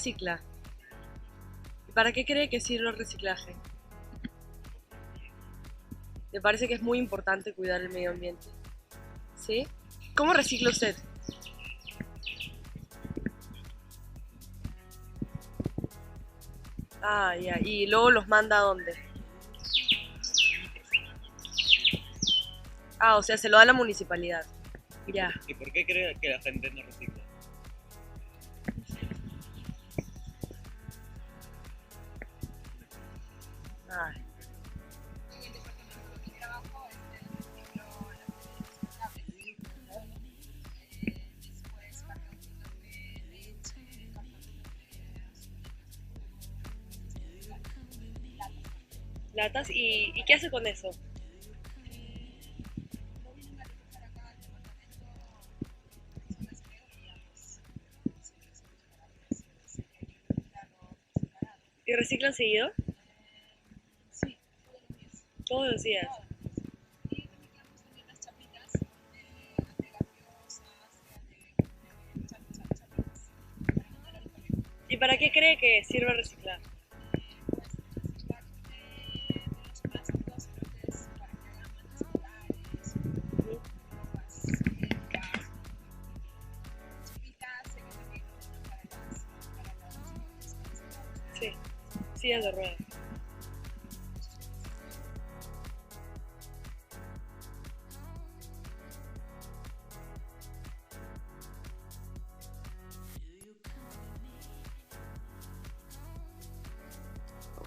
recicla? ¿Y para qué cree que sirve el reciclaje? ¿Le parece que es muy importante cuidar el medio ambiente? ¿Sí? ¿Cómo recicla usted? Ah, ya. ¿Y luego los manda a dónde? Ah, o sea, se lo da a la municipalidad. Ya. ¿Y por qué cree que la gente no recicla? Ah, latas. ¿Y qué hace con eso? ¿Y reciclan seguido? Todos los días. ¿Y para qué cree que sirve reciclar? Sí, sillas de ruedas.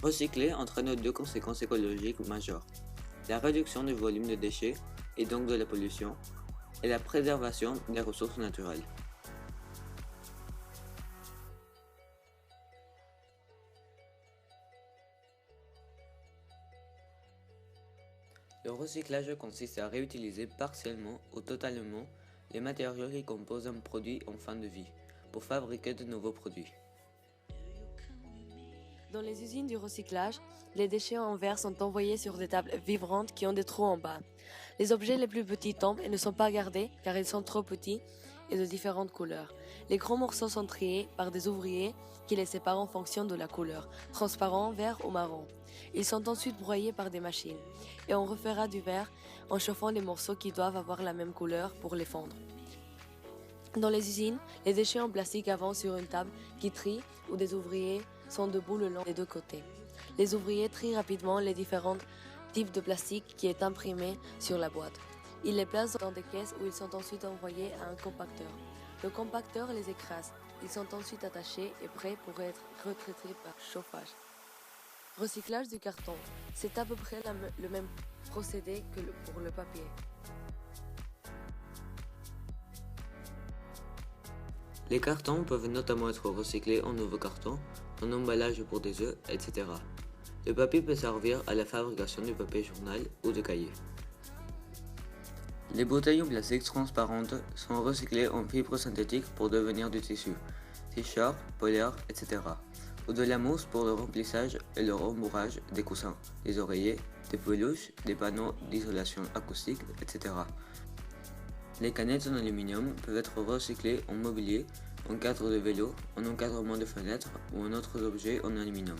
Recycler entraîne deux conséquences écologiques majeures: la réduction du volume de déchets et donc de la pollution, et la préservation des ressources naturelles. Le recyclage consiste à réutiliser partiellement ou totalement les matériaux qui composent un produit en fin de vie pour fabriquer de nouveaux produits. Dans les usines du recyclage, les déchets en verre sont envoyés sur des tables vibrantes qui ont des trous en bas. Les objets les plus petits tombent et ne sont pas gardés car ils sont trop petits et de différentes couleurs. Les gros morceaux sont triés par des ouvriers qui les séparent en fonction de la couleur, transparent, vert ou marron. Ils sont ensuite broyés par des machines et on refera du verre en chauffant les morceaux qui doivent avoir la même couleur pour les fondre. Dans les usines, les déchets en plastique avancent sur une table qui trie où des ouvriers sont debout le long des deux côtés. Les ouvriers trient rapidement les différents types de plastique qui est imprimé sur la boîte. Ils les placent dans des caisses où ils sont ensuite envoyés à un compacteur. Le compacteur les écrase. Ils sont ensuite attachés et prêts pour être retraités par chauffage. Recyclage du carton. C'est à peu près le même procédé que pour le papier. Les cartons peuvent notamment être recyclés en nouveaux cartons, en emballage pour des œufs, etc. Le papier peut servir à la fabrication du papier journal ou de cahier. Les bouteilles en plastique transparentes sont recyclées en fibres synthétiques pour devenir du tissu, t-shirt, polaire, etc. Ou de la mousse pour le remplissage et le rembourrage des coussins, des oreillers, des peluches, des panneaux d'isolation acoustique, etc. Les canettes en aluminium peuvent être recyclées en mobilier, en cadre de vélo, en encadrement de fenêtres ou en autres objets en aluminium.